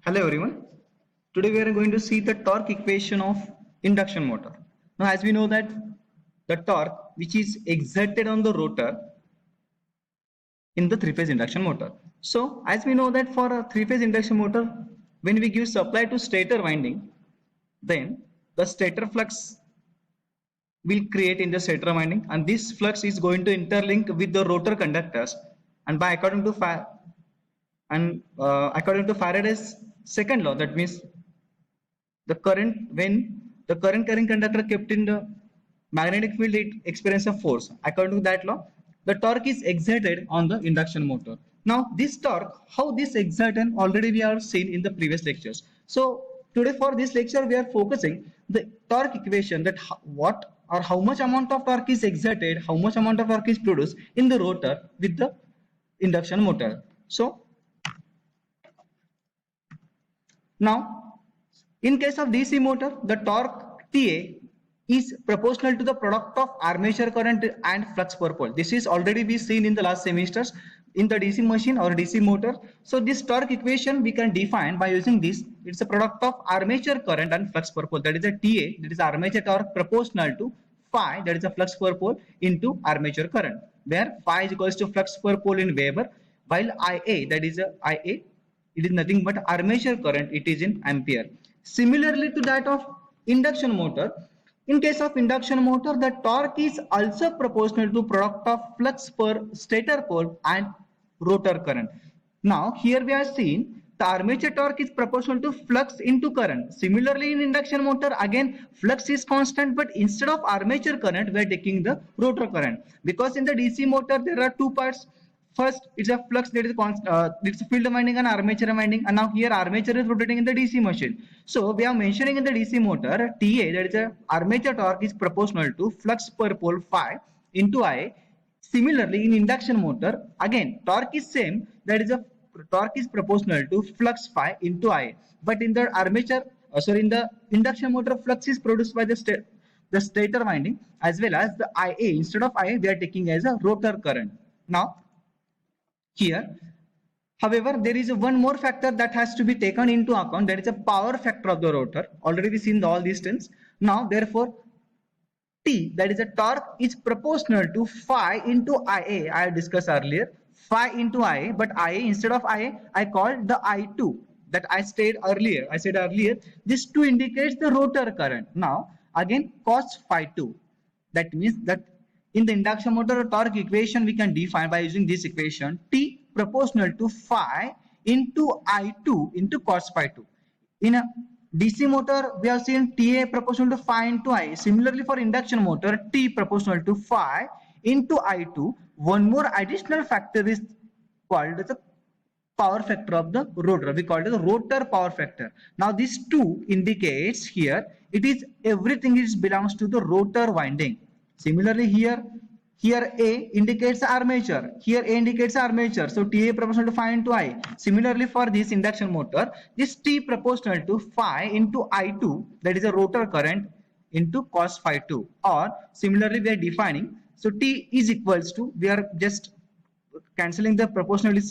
Hello everyone. Today we are going to see the torque equation of induction motor. Now as we know that the torque which is exerted on the rotor in the three-phase induction motor. So as we know that for a three-phase induction motor, when we give supply to stator winding, then the stator flux will create in the stator winding, and this flux is going to interlink with the rotor conductors, and by according to Faraday's second law, that means the current when the current carrying conductor kept in the magnetic field, it experiences a force. According to that law, the torque is exerted on the induction motor. Now this torque, how this exerted, already we have seen in the previous lectures. So today for this lecture we are focusing the torque equation, that what or how much amount of torque is exerted, how much amount of torque is produced in the rotor with the induction motor. So now, in case of DC motor, the torque TA is proportional to the product of armature current and flux per pole. This is already been seen in the last semesters in the DC machine or DC motor. So this torque equation we can define by using this. It's a product of armature current and flux per pole. That is a TA, that is armature torque, proportional to phi, that is a flux per pole, into armature current, where phi is equals to flux per pole in Weber, while IA, that is a IA, it is nothing but armature current, it is in ampere. Similarly to that of induction motor, in case of induction motor, the torque is also proportional to product of flux per stator pole and rotor current. Now here we are seeing the armature torque is proportional to flux into current. Similarly in induction motor, again flux is constant, but instead of armature current we are taking the rotor current, because in the DC motor there are two parts. First, it's a flux, that is it's a field winding and armature winding, and now here armature is rotating in the DC machine. So we are mentioning in the DC motor TA, that is a armature torque, is proportional to flux per pole phi into IA. Similarly in induction motor, again torque is same, that is a torque is proportional to flux phi into IA. But in the in the induction motor, flux is produced by the stator winding, as well as the IA. Instead of IA, we are taking as a rotor current. Now here, however, there is one more factor that has to be taken into account, that is a power factor of the rotor. Already we seen all these things. Now therefore T, that is a torque, is proportional to phi into IA. I discussed earlier, phi into IA, but IA, instead of IA I called the I2, that I said earlier. This 2 indicates the rotor current. Now again cos phi 2, that means that in the induction motor torque equation we can define by using this equation, T proportional to phi into I2 into cos phi 2. In a DC motor we have seen TA proportional to phi into I. Similarly for induction motor, T proportional to phi into I2. One more additional factor is called as the power factor of the rotor. We call it the rotor power factor. Now this 2 indicates here, it is everything is belongs to the rotor winding. Similarly here A indicates armature, here A indicates armature, so TA proportional to phi into I. Similarly for this induction motor, this T proportional to phi into I2, that is a rotor current, into cos phi 2. Or similarly we are defining, so T is equals to, we are just cancelling the proportionality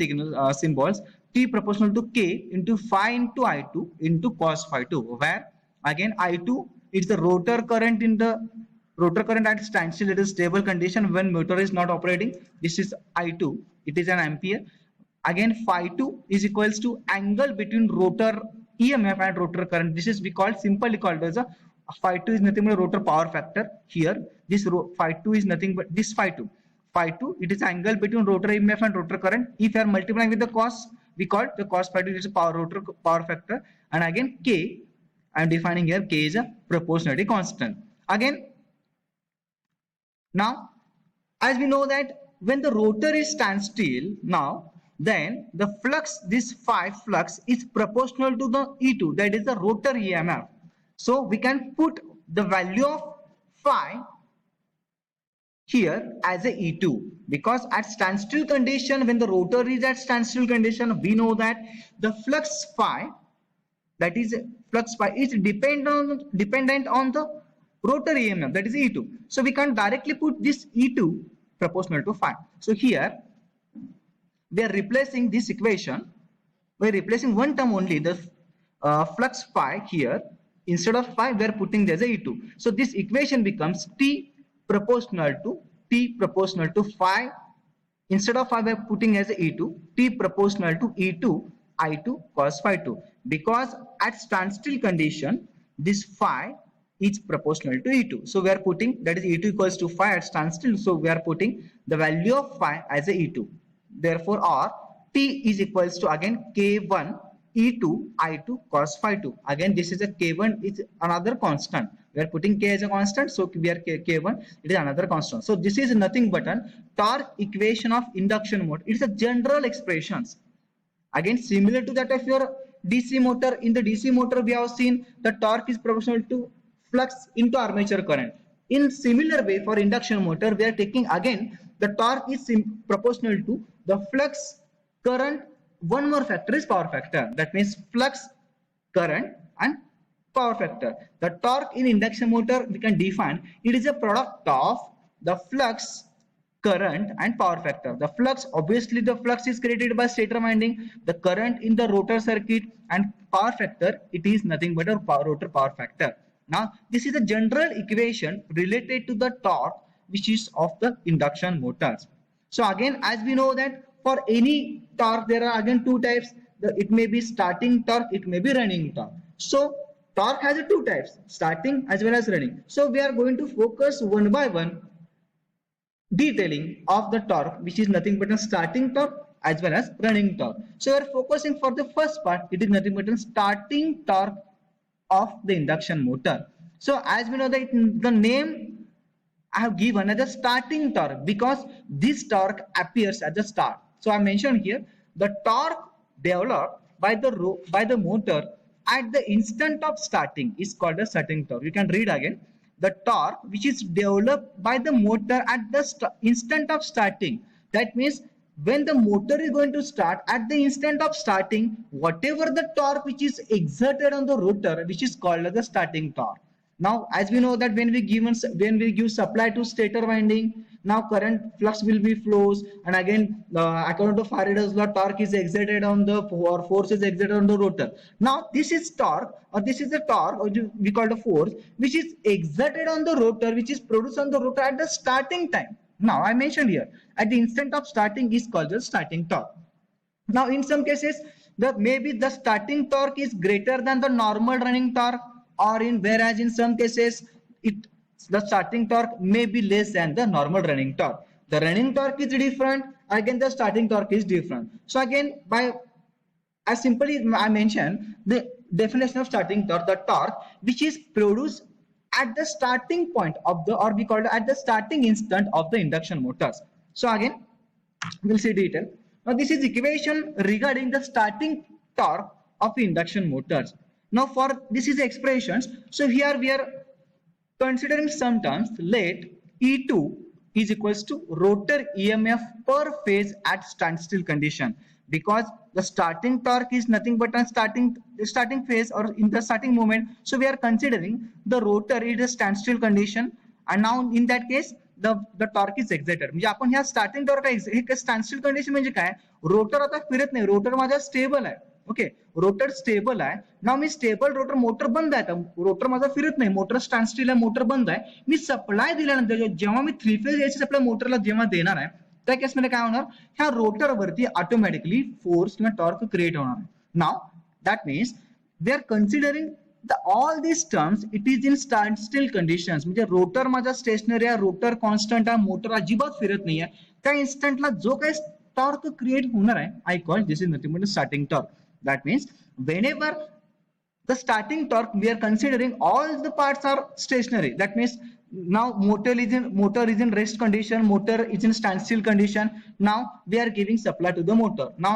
symbols, T proportional to K into phi into I2 into cos phi 2, where again I2 is the rotor current in the rotor current at standstill, it is stable condition when motor is not operating. This is I2, it is an ampere. Again phi 2 is equals to angle between rotor EMF and rotor current. This is we called simply called as a phi 2 is nothing but a rotor power factor. Here this phi 2 is nothing but this phi 2, it is angle between rotor EMF and rotor current. If you are multiplying with the cos, we call the cos phi 2 is a rotor power factor. And again K, I am defining here, K is a proportionality constant. Again, now as we know that when the rotor is standstill, now then the flux, this phi flux, is proportional to the E2, that is the rotor EMF. So we can put the value of phi here as a E2, because at standstill condition, when the rotor is at standstill condition, we know that the flux phi, that is flux phi, is dependent on the rotor EMF, that is E2. So we can directly put this E2 proportional to phi. So here we are replacing this equation, we are replacing one term only, the flux phi here. Instead of phi, we are putting there as a E2. So this equation becomes T proportional to phi. Instead of phi, we are putting as a E2, T proportional to E2 I2 cos phi 2. Because at standstill condition, this phi is proportional to E2. So we are putting, that is E2 equals to phi at standstill. So we are putting the value of phi as a E2. Therefore, or T is equals to again K1 E2 I2 cos phi 2. Again, this is a K1 is another constant. We are putting K as a constant, so we are K1, it is another constant. So this is nothing but an torque equation of induction motor. It's a general expressions. Again, similar to that of your DC motor. In the DC motor, we have seen the torque is proportional to flux into armature current. In similar way, for induction motor, we are taking again the torque is proportional to the flux current. One more factor is power factor. That means flux, current, and power factor. The torque in induction motor we can define. It is a product of the flux, current, and power factor. The flux, obviously the flux is created by stator winding, the current in the rotor circuit, and power factor, it is nothing but a rotor power factor. Now this is a general equation related to the torque which is of the induction motors. So again, as we know that for any torque there are again two types. It may be starting torque, it may be running torque. So torque has two types, starting as well as running. So we are going to focus one by one detailing of the torque, which is nothing but a starting torque as well as running torque. So we are focusing for the first part, it is nothing but a starting torque of the induction motor. So as we know that the name I have given as a starting torque because this torque appears at the start. So I mentioned here the torque developed by the motor at the instant of starting is called a starting torque. You can read again. The torque which is developed by the motor at the instant of starting. That means when the motor is going to start, at the instant of starting, whatever the torque which is exerted on the rotor, which is called as the starting torque. Now, as we know that when we give supply to stator winding, now current flux will be flows, and again according to Faraday's law, torque is exerted on the, or force is exerted on the rotor. Now this is torque, or this is the torque, or we call the force which is exerted on the rotor, which is produced on the rotor at the starting time. Now I mentioned here at the instant of starting is called the starting torque. Now in some cases maybe the starting torque is greater than the normal running torque, or whereas in some cases the starting torque may be less than the normal running torque. The running torque is different, again the starting torque is different. So again, by as simply I mentioned the definition of starting torque, the torque which is produced at the starting point of the, or we call it at the starting instant of the induction motors. So again we'll see detail. Now this is equation regarding the starting torque of induction motors. Now for this is expressions. So here we are considering some terms. Let E2 is equals to rotor EMF per phase at standstill condition, because the starting torque is nothing but a starting phase or in the starting moment. So we are considering the rotor is a standstill condition, and now in that case the torque is exerted. म्हणजे आपण ह्या starting torque हे स्टँडस्टिल condition म्हणजे काय, rotor आता फिरत नाही, rotor माझा stable आहे. ओके, रोटर स्टेबल आहे. नाव मी स्टेबल रोटर, मोटर बंद आहे, रोटर माझा फिरत नाही, मोटर स्टँडस्टिल आहे, मोटर बंद आहे. मी सप्लाय दिल्यानंतर जेव्हा मी 3 फेज एसी सप्लाय मोटरला जेव्हा देणार आहे त्या केसमध्ये काय होणार, ह्या रोटर वरती ऑटोमॅटिकली फोर्स किंवा टॉर्क क्रिएट होणार आहे. Now that means we are considering all these terms it is in standstill conditions. म्हणजे रोटर माझा स्टेशनरी आहे, रोटर कॉन्स्टंट आहे, मोटर अजिबात फिरत नाहीये, त्या इन्स्टंटला जो काही टॉर्क क्रिएट होणार आहे, I call this is nothing but starting torque. That means whenever the starting torque we are considering all the parts are stationary. That means now motor is in rest condition, motor is in standstill condition. Now we are giving supply to the motor. Now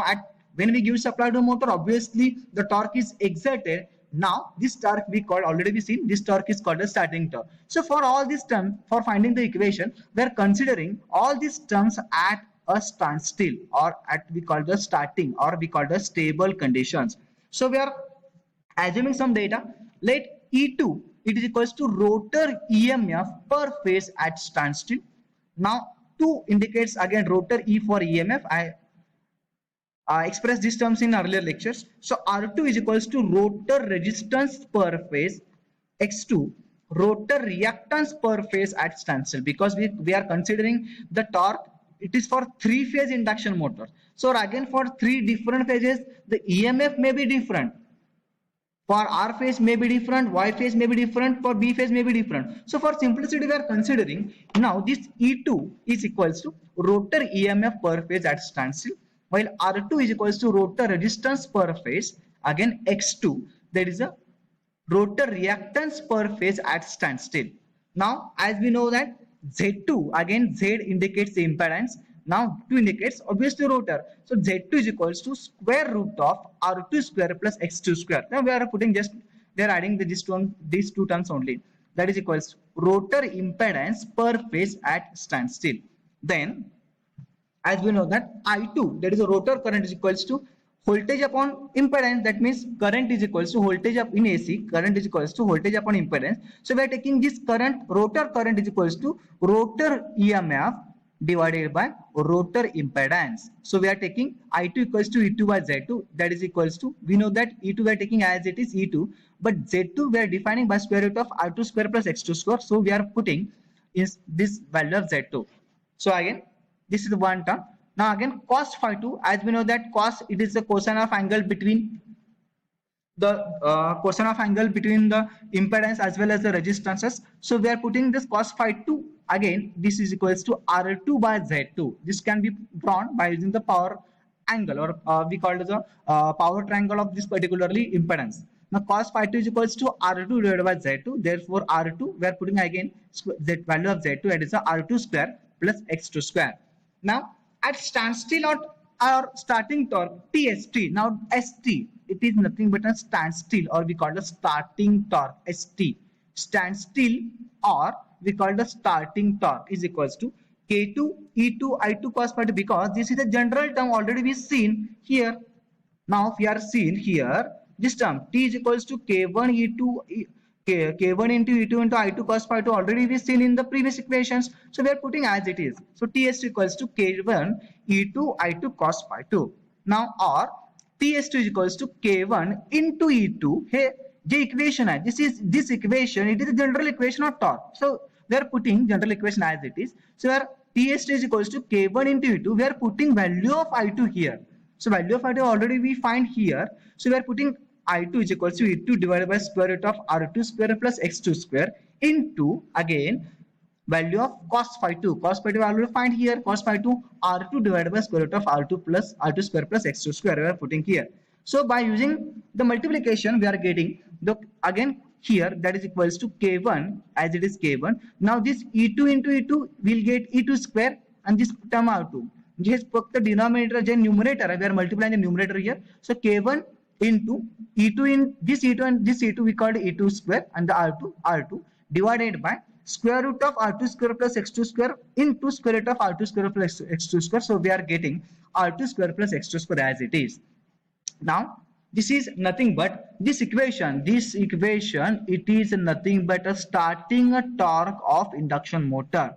when we give supply to the motor, obviously the torque is exerted. Now this torque we called, already we seen, this torque is called a starting torque. So for all these terms, for finding the equation, we are considering all these terms at a standstill, or at we call the starting, or we call the stable conditions. So we are assuming some data. Let E2 it is equals to rotor EMF per phase at standstill. Now 2 indicates again rotor E for EMF. expressed these terms in earlier lectures. So R2 is equals to rotor resistance per phase, X2 rotor reactance per phase at standstill, because we are considering the torque, it is for 3-phase induction motor. So again, for 3 different phases, the EMF may be different. For R phase may be different, Y phase may be different, for B phase may be different. So for simplicity, we are considering now this E2 is equals to rotor EMF per phase at standstill, while R2 is equals to rotor resistance per phase. Again, X2, that is a rotor reactance per phase at standstill. Now, as we know that Z2, again Z indicates the impedance. Now 2 indicates obviously rotor. So Z2 is equals to square root of R2 square plus X2 square. Now we are putting just, they are adding these two terms only. That is equals to rotor impedance per phase at standstill. Then, as we know that I2, that is a rotor current, is equals to voltage upon impedance. That means current is equals to voltage up in AC, current is equals to voltage upon impedance. So we are taking this current, rotor current is equals to rotor EMF divided by rotor impedance. So we are taking I2 equals to E2 by Z2, that is equals to, we know that E2 we are taking as it is E2, but Z2 we are defining by square root of R2 square plus X2 square. So we are putting is this value of Z2. So again, this is one term. Now again, cos phi 2, as we know that cos, it is the cosine of angle between the cosine of angle between the impedance as well as the resistances. So we are putting this cos phi 2, again this is equals to R2 by Z2. This can be drawn by using the power angle, or we call it the power triangle of this particularly impedance. Now cos phi 2 is equals to R2 divided by Z2. Therefore R2, we are putting again the value of Z2, that is the R2 square plus X2 square. Now at standstill or starting torque, TST, now ST, it is nothing but a standstill, or we call the starting torque, ST. Standstill, or we call the starting torque, is equals to K2 E2 I2 cos phi 2, because this is a general term already we seen here. Now we are seeing here this term T is equals to K1 E2 K1 into E2 into I2 cos phi 2, already we seen in the previous equations. So we are putting as it is. So TS2 equals to K1 E2 I2 cos phi 2. Now or TS2 is equals to K1 into E2. Hey, the equation, this equation, it is a general equation of torque. So we are putting general equation as it is. So where TS2 is equals to K1 into E2, we are putting value of I2 here. So value of I2 already we find here. So we are putting I2 is equals to E2 divided by square root of R2 square plus X2 square into, again, value of cos phi 2. Cos phi 2 I will find here, cos phi 2 R2 divided by square root of R2 plus R2 square plus X2 square we are putting here. So by using the multiplication, we are getting the, again here, that is equals to K1, as it is K1. Now this E2 into E2 will get E2 square, and this term R2. Just put the denominator and numerator, we are multiplying the numerator here. So K1 into E2, in this E2 and this E2 we called E2 square, and the R2 divided by square root of R2 square plus X2 square into square root of R2 square plus X2 square. So we are getting R2 square plus X2 square as it is. Now this is nothing but this equation, it is nothing but a starting a torque of induction motor.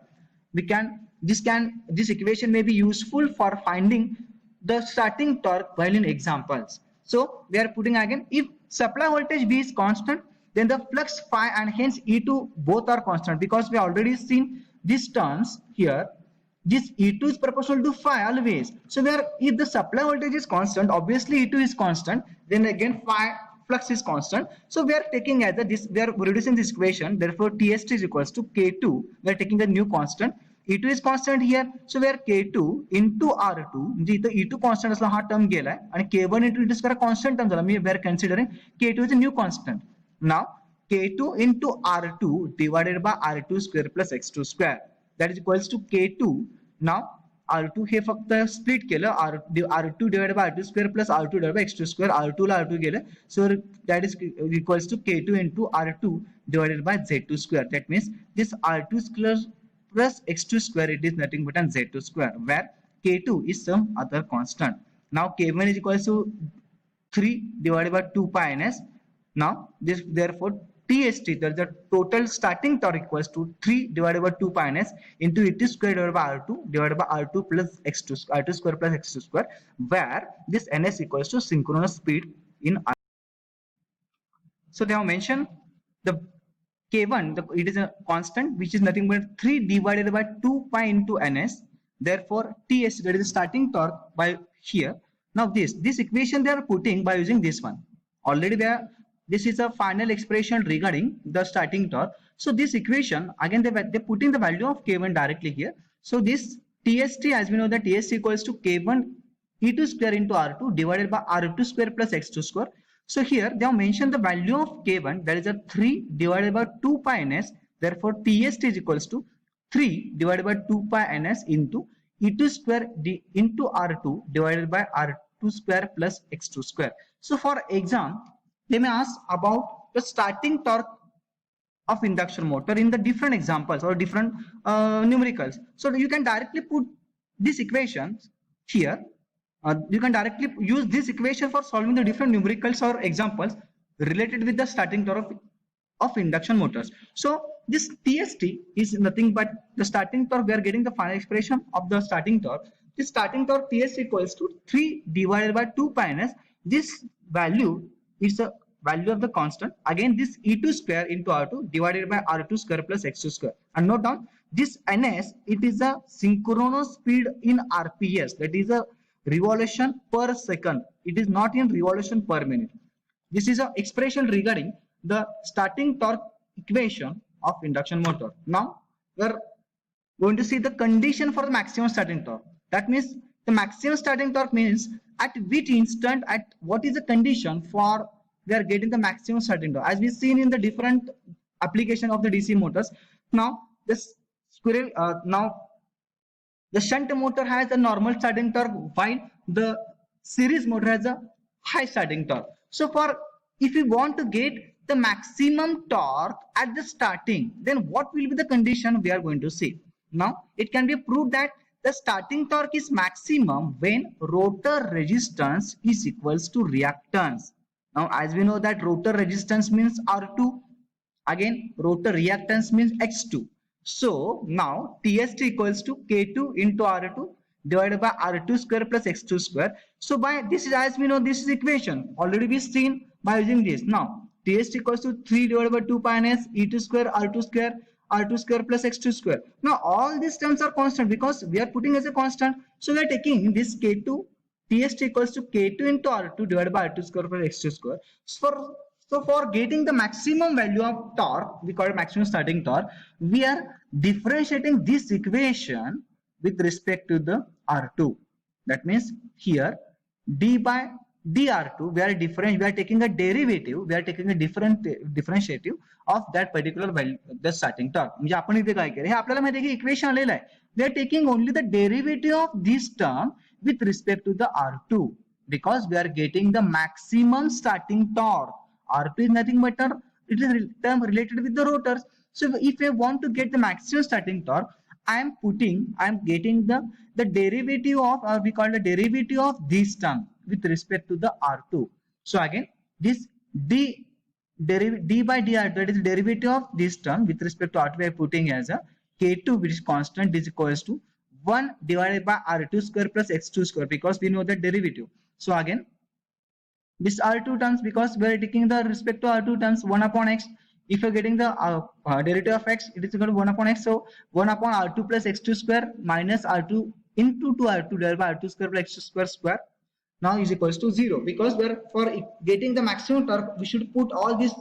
This equation may be useful for finding the starting torque while in examples. So we are putting again, if supply voltage V is constant, then the flux phi and hence E2 both are constant, because we already seen these terms here. This E2 is proportional to phi always. So if the supply voltage is constant, obviously E2 is constant, then again phi flux is constant. So we are taking as this, we are reducing this equation. Therefore TST is equals to K2. We are taking the new constant. E2 is constant here, so where K2 into R2, the E2 constant असला हा term गेलाय आणि K1 into E2 square constant term झाला. We are considering K2 is a new constant. Now K2 into R2 divided by R2 square plus X2 square, that is equals to K2. Now R2 हे फक्त split केलं, R2 divided by R2 square plus R2 divided by X2 square, R2 La R2 गेलं, so that is equals to K2 into R2 divided by Z2 square. That means this R2 square plus X2 square, it is nothing but an Z2 square, where K2 is some other constant. Now K1 is equals to 3 divided by 2 pi ns. Now this, therefore TST, that the total starting torque equals to 3 divided by 2 pi ns into Et square divided by R2 divided by R2 plus X2, R2 square plus X2 square, where this ns equals to synchronous speed in R. So they have mentioned the K1, it is a constant which is nothing but 3 divided by 2 pi into ns. Therefore, TST, that is the starting torque by here. Now this equation they are putting by using this one. Already this is a final expression regarding the starting torque. So this equation again they putting the value of K1 directly here. So this TST, as we know that TST equals to K1 E2 square into R2 divided by R2 square plus X2 square. So here they have mentioned the value of K1, that is a 3 divided by 2 pi ns. Therefore, TST is equals to 3 divided by 2 pi ns into E2 square into R2 divided by R2 square plus X2 square. So for exam, they may ask about the starting torque of induction motor in the different examples or different numericals. So you can directly put this equation here. You can directly use this equation for solving the different numericals or examples related with the starting torque of induction motors. So this TST is nothing but the starting torque. We are getting the final expression of the starting torque. This starting torque TST equals to 3 divided by 2 pi ns. This value is the value of the constant. Again, this E2 square into R2 divided by R2 square plus X2 square. And note down this ns, it is a synchronous speed in RPS, that is a revolution per second. It is not in revolution per minute. This is an expression regarding the starting torque equation of induction motor. Now we are going to see the condition for the maximum starting torque. That means the maximum starting torque means at which instant, at what is the condition for we are getting the maximum starting torque, as we seen in the different application of the DC motors. Now this the shunt motor has a normal starting torque while the series motor has a high starting torque. So if we want to get the maximum torque at the starting, then what will be the condition we are going to see. Now it can be proved that the starting torque is maximum when rotor resistance is equals to reactance. Now as we know that rotor resistance means R2, again rotor reactance means X2. So now TST equals to K2 into R2 divided by R2 square plus X2 square. So by this is, as we know, this is equation already be seen by using this. Now TST equals to 3 divided by 2 pi ns E2 square R2 square plus X2 square. Now all these terms are constant because we are putting as a constant. So we are taking this K2, TST equals to K2 into R2 divided by R2 square plus X2 square. So for getting the maximum value of torque, we call it maximum starting torque, we are differentiating this equation with respect to the R2. That means here d by dr2, we are taking a derivative, we are taking a different differentiative of that particular value, the starting torque. म्हणजे आपण इथे काय केलं हे आपल्याला माहिती आहे की equation आलेलं आहे. We are taking only the derivative of this term with respect to the R2 because we are getting the maximum starting torque. RP is nothing but it is a term related with the rotors. So if I want to get the maximum starting torque, I am getting the derivative of, or we call the derivative of this term with respect to the R2. So again, this d by dr, that is the derivative of this term with respect to R2, we are putting as a K2, which is constant, is equals to 1 divided by R2 square plus X2 square because we know the derivative. So again, this R2 terms, because we are taking the respect to R2 terms 1 upon x. If you are getting the derivative of x, it is equal to 1 upon x. So 1 upon R2 plus X2 square minus R2 into 2R2 divided by R2 square plus X2 square now is equals to 0 because we are for getting the maximum torque, we should put all these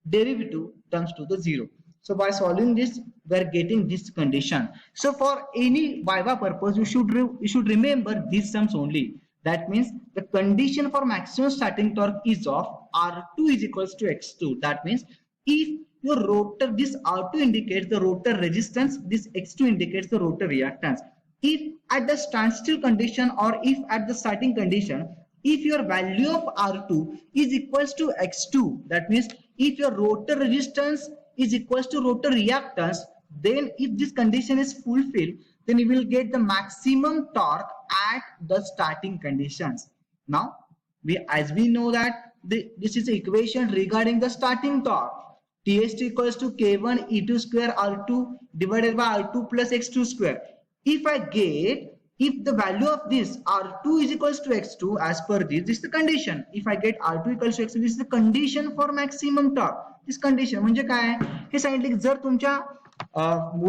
derivative terms to the 0. So by solving this, we are getting this condition. So for any Viva purpose, you should remember these terms only. That means the condition for maximum starting torque is of R2 is equals to X2. That means if your rotor, this R2 indicates the rotor resistance, this X2 indicates the rotor reactance. If at the standstill condition or if at the starting condition, if your value of R2 is equals to X2, that means if your rotor resistance is equals to rotor reactance, then if this condition is fulfilled, then you will get the maximum torque at the starting conditions. Now, as we know that this is the equation regarding the starting torque. TS2 equals to K1 E2 square R2 divided by R2 plus X2 square. If the value of this R2 is equals to X2 as per this is the condition. If I get R2 equals to X2, this is the condition for maximum torque. This condition म्हणजे काय हे सांगितले की जर तुमच्या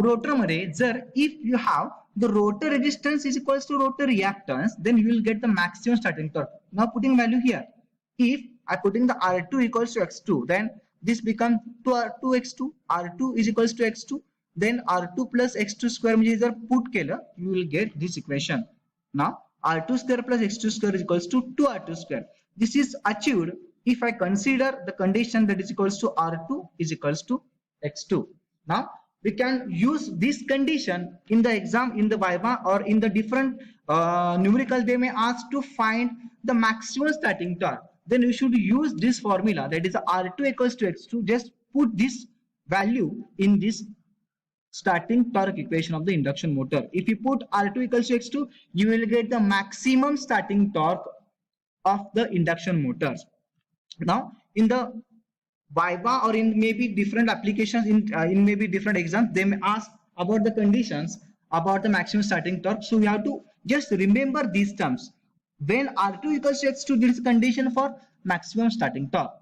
rotor मध्ये जर if you have the rotor resistance is equals to rotor reactance, then you will get the maximum starting torque. Now putting value here, if I putting the R2 equals to X2, then this becomes 2x2, R2 is equals to X2, then R2 plus X2 square म्हणजे जर put केलं you will get this equation. Now R2 square plus X2 square is equals to 2R2 square. This is achieved if I consider the condition that is equals to R2 is equals to X2. Now we can use this condition in the exam, in the Viva or in the different numerical. They may ask to find the maximum starting torque. Then you should use this formula, that is R2 equals to X2. Just put this value in this starting torque equation of the induction motor. If you put R2 equals to X2, you will get the maximum starting torque of the induction motors. Now in the Viva or in maybe different applications, in maybe different exams, they may ask about the conditions about the maximum starting torque. So we have to just remember these terms. When R2 equals to X2, this is condition for maximum starting torque.